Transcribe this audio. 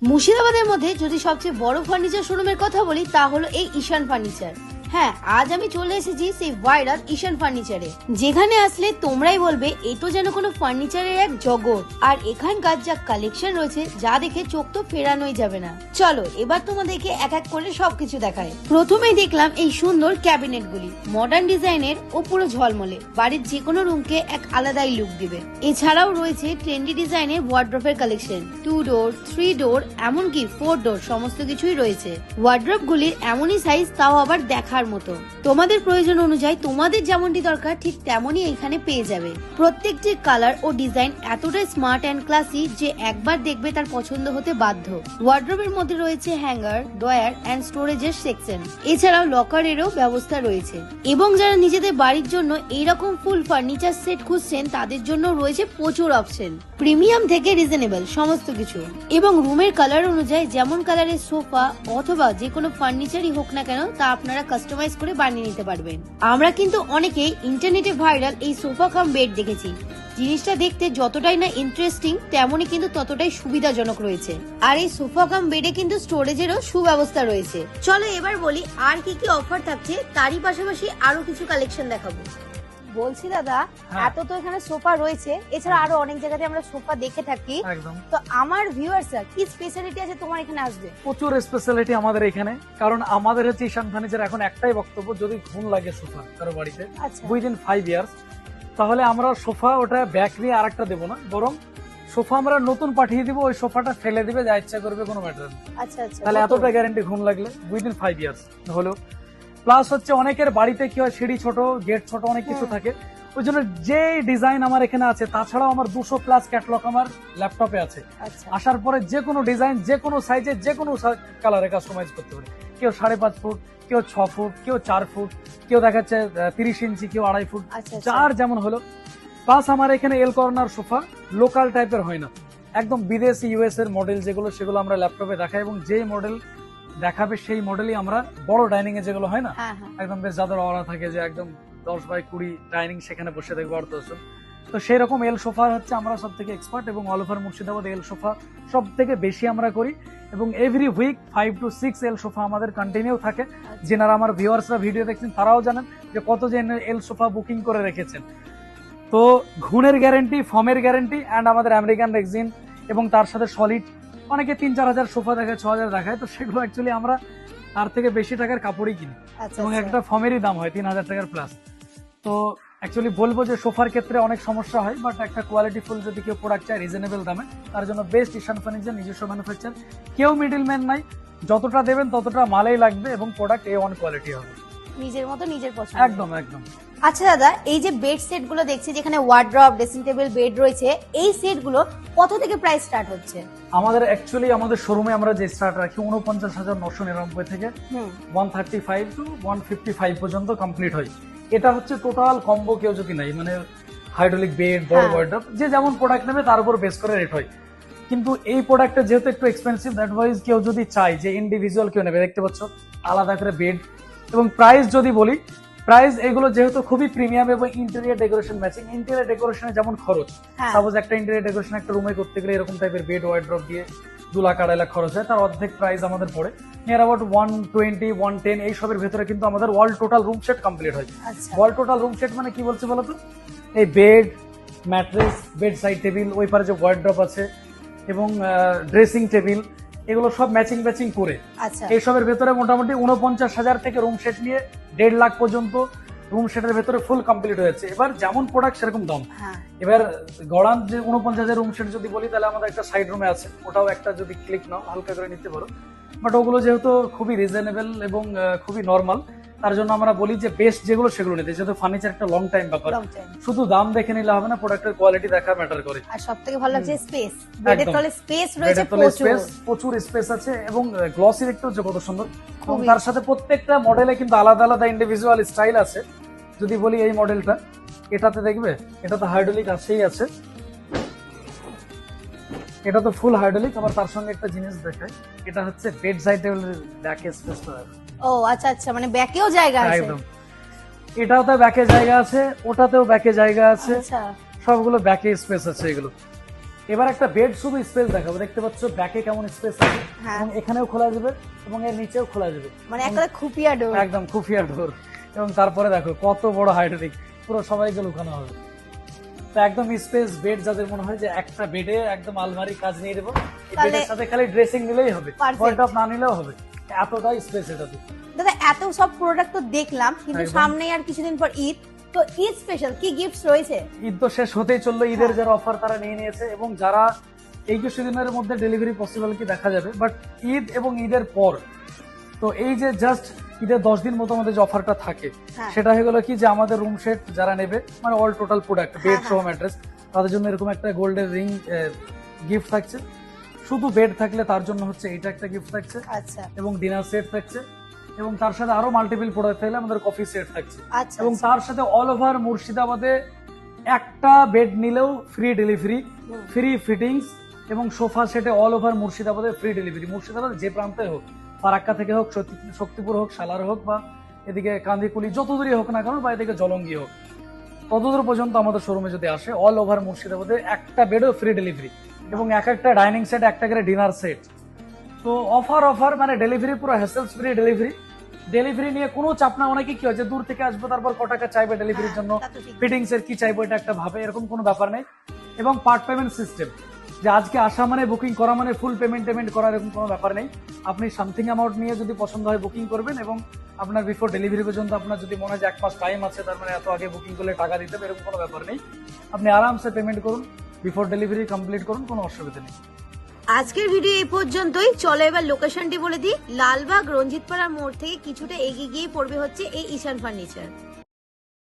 মুর্শিদাবাদের মধ্যে যদি সবচেয়ে বড় ফার্নিচার শোরুমের কথা বলি তা হলো এই ঈশান ফার্নিচার। হ্যাঁ, আজ আমি চলে এসেছি সেই ভাইরাল ঈশান ফার্নিচারে, যেখানে আসলে তোমরাই বলবে এই তো যেন কোনো ফার্নিচারের এক জগৎ। আর এখানকার যা কালেকশন রয়েছে যা দেখে চোখ তো ফেরানোই যাবে না। চলো এবার তোমাদেরকে এক এক করে সবকিছু দেখায়। প্রথমেই দেখলাম এই সুন্দর ক্যাবিনেট গুলি, মডার্ন ডিজাইনের ও পুরো ঝলমলে, বাড়ির যে কোনো রুমকে এক আলাদাই লুক দিবে। এছাড়াও রয়েছে ট্রেন্ডি ডিজাইনের ওয়ার্ড্রপের কালেকশন, 2 ডোর, 3 ডোর, এমনকি 4 ডোর, সমস্ত কিছুই রয়েছে। ওয়ার্ড্রপ গুলির এমনই সাইজ, তাও আবার দেখার মতো। তোমাদের প্রয়োজন অনুযায়ী তোমাদের যেমনটি দরকার ঠিক তেমনই এখানে পেয়ে যাবে। প্রত্যেকটি কালার ও ডিজাইন এতটাই স্মার্ট এন্ড ক্লাসি যে একবার দেখবে তার পছন্দ হতে বাধ্য। ওয়ার্ড্রোবের মধ্যে রয়েছে হ্যাঙ্গার, ড্রয়ার এন্ড স্টোরেজের সেকশন, এছাড়াও লকারেরও ব্যবস্থা রয়েছে। এবং যারা নিজেদের বাড়ির জন্য এইরকম ফুল ফার্নিচার সেট খুঁজছেন তাদের জন্য রয়েছে প্রচুর অপশন, প্রিমিয়াম থেকে রিজনেবল সমস্ত কিছু। এবং রুমের কালার অনুযায়ী যেমন কালারের সোফা অথবা যে কোনো ফার্নিচারই হোক না কেন তা আপনারা কাস্টমাইজ করে বানিয়ে নিতে পারবেন। আমরা কিন্তু অনেকেই ইন্টারনেটে ভাইরাল এই সোফা কাম বেড দেখেছি। জিনিসটা দেখতে যতটাই না ইন্টারেস্টিং তেমনই কিন্তু ততটাই সুবিধাজনক রয়েছে। আর এই সোফা কাম বেডে কিন্তু স্টোরেজেরও সুব্যবস্থা রয়েছে। চলো এবার বলি আর কি কি অফার থাকছে, তারই পাশাপাশি আরো কিছু কালেকশন দেখাবো। বলছি দাদা, এত তো এখানে সোফা রয়েছে, এছাড়া আরো অনেক জায়গাতে আমরা সোফা দেখে থাকি। তো আমার ভিউয়ার্সরা কি স্পেশালিটি আছে তোমার এখানে আসবে? প্রচুর স্পেশালিটি আমাদের এখানে, কারণ আমাদের হচ্ছে ঈশান ফার্নিচার এখন একটাই বক্তব্য, যদি ঘুম লাগে সোফা কারো বাড়িতে উইদিন 5 ইয়ার্স, তাহলে আমরা সোফা ওটা ব্যাক নিয়ে আরেকটা দেবো না, বরং সোফা আমরা নতুন পাঠিয়ে দিব, ওই সোফাটা ফেলে দিবে, যা ইচ্ছা করবে, কোনো ম্যাটার নেই। আচ্ছা আচ্ছা, তাহলে এতটা গ্যারান্টি ঘুম লাগলে উইদিন 5 ইয়ার্স হলো। প্লাস হচ্ছে অনেকের বাড়িতে কি হয়, সিঁড়ি ছোট, গেট ছোট, অনেক কিছু থাকে, ওই জন্য যে ডিজাইন আমার এখানে আছে, তাছাড়াও আমার 200 প্লাস ক্যাটালগ আমার ল্যাপটপে আছে। আসার পরে যে কোনো ডিজাইন, যে কোনো সাইজে, যে কোনো কালারে কাস্টমাইজ করতে পারে। কেউ 5.5 ফুট, কেউ 6 ফুট, কেউ 4 ফুট, কেউ দেখাচ্ছে 30 ইঞ্চি, কেউ 2.5 ফুট, যার যেমন হলো। প্লাস আমার এখানে এল কর্নার সোফা লোকাল টাইপের হয় না, একদম বিদেশি ইউএস এর মডেল যেগুলো, সেগুলো আমরা ল্যাপটপে দেখাই, এবং যে মডেল দেখাবে সেই মডেলই আমরা বড় ডাইনিং এ যেগুলো হয় না, একদম বেশ যাদের অরা থাকে যে একদম 10x20 ডাইনিং, সেখানে বসে দেখবো 8-10 জন, তো সেই রকম এল সোফা হচ্ছে আমরা সব থেকে এক্সপার্ট, এবং all over Murshidabad L sofa সব থেকে বেশি আমরা করি। এবং every week 5 to 6 L sofa আমাদের কন্টিনিউ থাকে। যেনারা আমার ভিউয়ার্সরা ভিডিও দেখছেন তারাও জানেন যে কত জন এল সোফা বুকিং করে রেখেছেন। তো ঘুণের গ্যারেন্টি, ফর্মের গ্যারেন্টি, অ্যান্ড আমাদের আমেরিকান রেক্সিন, এবং তার সাথে সলিড। অনেকে 3-4 হাজার সোফা দেখায়, 6 হাজার দেখায়, তো সেগুলো অ্যাকচুয়ালি আমরা তার থেকে বেশি টাকার কাপড়ই কিনি, এবং একটা ফর্মেরই দাম হয় 3,000 টাকার প্লাস। তো অ্যাকচুয়ালি বলবো যে সোফার ক্ষেত্রে অনেক সমস্যা হয়, বাট একটা কোয়ালিটি ফুল যদি কেউ প্রোডাক্ট চায় রিজনেবল দামে, তার জন্য বেস্ট ঈশান ফার্নিচার, নিজস্ব ম্যানুফ্যাকচার, কেউ মিডলম্যান নাই, যতটা দেবেন ততটা মালেই লাগবে, এবং প্রোডাক্ট A1 কোয়ালিটি হবে, নিজের মতো নিজের পছন্দ। একদম একদম। আচ্ছা দাদা, এই যে বেড সেট গুলো দেখছি যেখানে ওয়ার্ড্রপ, ড্রেসিং টেবিল, বেড রয়েছে, এই সেট গুলো কত থেকে প্রাইস স্টার্ট হচ্ছে? আমাদের অ্যাকচুয়ালি আমাদের শোরুমে আমরা যে স্টার্ট রাখি 49,999 থেকে 135 to 155 পর্যন্ত কমপ্লিট হয়। এটা হচ্ছে টোটাল কম্বো, কেউ যদি নাই মানে হাইড্রোলিক বেড, বড় ওয়ার্ড্রপ, যে যেমন প্রোডাক্ট নেবে তার উপর বেস করে রেট হয়। কিন্তু এই প্রোডাক্টটা যেহেতু একটু এক্সপেন্সিভ, দ্যাট ওয়াইজ কেউ যদি চায় যে ইন্ডিভিজুয়াল কেউ নেবে, দেখতে পাচ্ছ আলাদা করে বেড। এবং প্রাইস যদি বলি, প্রাইস এগুলো যেহেতু খুবই প্রিমিয়াম এবং ইন্টেরিয়র ডেকোরেশন ম্যাচিং, ইন্টেরিয়র ডেকোরেশনে যেমন খরচ, সাপোজ একটা ইন্টেরিয়র ডেকোরেশন একটা রুমে করতে গেলে এরকম টাইপের বেড, ওয়ার্ড্রপ দিয়ে 2 লাখ 2.5 লাখ খরচ হয়, তার অর্ধেক প্রাইস আমাদের পড়ে নিয়ার অ্যাবাউট 120, 110 এই সবের ভেতরে কিন্তু আমাদের ওয়াল টোটাল রুম সেট কমপ্লিট হয়। ওয়াল টোটাল রুম সেট মানে কি বলছে বলতো, এই bed, mattress, bed side table, ওই পারে যে ওয়ার্ড্রপ আছে, এবং ড্রেসিং টেবিল, এগুলো সব ম্যাচিং করে এইসবের ভেতরে মোটামুটি 49,000 থেকে রুম সেট নিয়ে 1.5 লাখ পর্যন্ত রুম সেটের ভেতরে ফুল কমপ্লিট হয়েছে। এবার যেমন প্রোডাক্ট সেরকম দাম। এবার গড়ান যে 49,000 রুম সেট যদি বলি, তাহলে আমাদের একটা সাইড রুমে আছে, ওটাও একটা যদি ক্লিক নাও হালকা করে নিতে পারো, বাট ওগুলো যেহেতু খুবই রিজনেবল এবং খুবই নর্মাল, তার জন্য আমরা বলি যে বেস্ট যেগুলো সেগুলো নিতে, যেহেতু ফার্নিচার একটা লং টাইম ব্যাপার, শুধু দাম দেখে নিলে হবে না, প্রোডাক্টের কোয়ালিটি দেখা ম্যাটার করে। আর সবথেকে ভালো লাগছে স্পেস, বেডের তলে স্পেস রয়েছে, প্রচুর স্পেস আছে, এবং গ্লসি দেখতে হচ্ছে কত সুন্দর। এবং তার সাথে প্রত্যেকটা মডেলে কিন্তু আলাদা আলাদা ইন্ডিভিজুয়াল স্টাইল আছে। যদি বলি এই মডেলটা, এটাতে দেখবে, এটা তো হাইড্রোলিক আছেই আছে, এটা তো ফুল হাইড্রোলিক। আবার তার সঙ্গে একটা জিনিস দেখাই, এটা হচ্ছে বেড সাইড টেবিলের ব্যাক স্পেস। ও আচ্ছা আচ্ছা, মানে ব্যাকেও জায়গা আছে, একদম। এটাও তো ব্যাকে জায়গা আছে, ওটাতেও ব্যাকে জায়গা আছে, সবগুলো ব্যাকে স্পেস আছে এগুলো। এবার একটা বেড শুধু স্পেস দেখাবো, দেখতে পাচ্ছ ব্যাকে কেমন স্পেস আছে, হ্যাঁ। এবং এখানেও খোলা যাবে এবং এর নিচেও খোলা যাবে, মানে একটা খুপিয়া ডোর। একদম খুফিয়া ডোর। এবং তারপরে দেখো কত বড় হাইড্রোলিক, পুরো সবাইকে লুকানো হবে। তো একদম স্পেস বেড, যাদের মনে হয় যে একটা বেডে একদম আলমারি কাজ নিয়ে দেবো, এই তাহলে- বেডের সাথে খালি ড্রেসিং নিলেই হবে, Perfect. ওয়ার্ডরোব না নিলেও হবে, এতটাই স্পেস এটাতে। দাদা এত সব প্রোডাক্ট তো দেখলাম, কিন্তু একদম। সামনে আর কিছুদিন পর ঈদ, তো ঈদ স্পেশাল কি গিফটস রয়েছে? ঈদ তো শেষ হতেই চললো, ঈদের হ্যাঁ। যারা অফার তারা নিয়ে নিয়েছে, এবং যারা এই কিছুদিনের মধ্যে ডেলিভারি পসিবল কি দেখা যাবে, বাট ঈদ এবং ঈদের পর, তো এই যে জাস্ট ঈদের 10 দিন মতো আমাদের যে অফারটা থাকে, হ্যাঁ। সেটা হয়ে গেল কি যে আমাদের রুম সেট যারা নেবে, মানে অল টোটাল প্রোডাক্ট, বেড হ্যাঁ, সহ ম্যাট্রেস, তাদের জন্য এরকম একটা গোল্ডের রিং গিফট থাকছে। শুধু বেড থাকলে তার জন্য হচ্ছে এটা একটা গিফট থাকছে, আচ্ছা এবং ডিনার সেট থাকছে, এবং তার সাথে আরো মাল্টিপল প্রোডাক্ট থাকলে আমাদের কফি সেট থাকছে, আচ্ছা এবং তার সাথে অল ওভার মুর্শিদাবাদে একটা বেড নিলেও ফ্রি ডেলিভারি, ফ্রি ফিটিংস, এবং সোফা সেটে অল ওভার মুর্শিদাবাদে ফ্রি ডেলিভারি। মুর্শিদাবাদ যে প্রান্তে হোক, ফারাক্কা থেকে হোক, শক্তিপুর হোক, সালার হোক, বা এদিকে কান্দিকুলি, যত দূরই হোক না কেন, বা এদিকে জলঙ্গি হোক, ততদূর পর্যন্ত আমাদের শোরুমে যদি আসে, অল ওভার মুর্শিদাবাদে একটা বেডও ফ্রি ডেলিভারি, এবং এক একটা ডাইনিং সেট, একটা করে ডিনার সেট। তো অফার মানে ডেলিভারি পুরো হ্যাসেলস ফ্রি ডেলিভারি। ডেলিভারি নিয়ে কোনো চাপ না, অনেকে কি হয় যে দূর থেকে আসবে, তারপর ক টাকা চাইবে ডেলিভারির জন্য, তা তো ঠিক। ফিটিংস এর কি চাইবো এটা একটা ভাবে, এরকম কোনো ব্যাপার নেই। এবং পার্ট পেমেন্ট সিস্টেম, যে আজকে আসা মানে বুকিং করা মানে ফুল পেমেন্ট করা, এরকম কোনো ব্যাপার নেই। আপনি সামথিং অ্যামাউন্ট নিয়ে যদি পছন্দ হয় বুকিং করবেন, এবং আপনার বিফোর ডেলিভারি পর্যন্ত আপনার যদি মনে হয় যে 1 মাস টাইম আছে, তার মানে এত আগে বুকিং করলে টাকা দিতে হবে, এরকম কোনো ব্যাপার নেই। আপনি আরামসে পেমেন্ট করুন, বিফোর ডেলিভারি কমপ্লিট করুন, কোনো অসুবিধা নেই। আজকের ভিডিও এই পর্যন্তই। চলো এবার লোকেশনটি বলে দিই। লালবাগ রঞ্জিতপাড়া মোড় থেকে কিছুটা এগিয়ে গিয়ে পড়বে হচ্ছে এই ঈশান ফার্নিচার।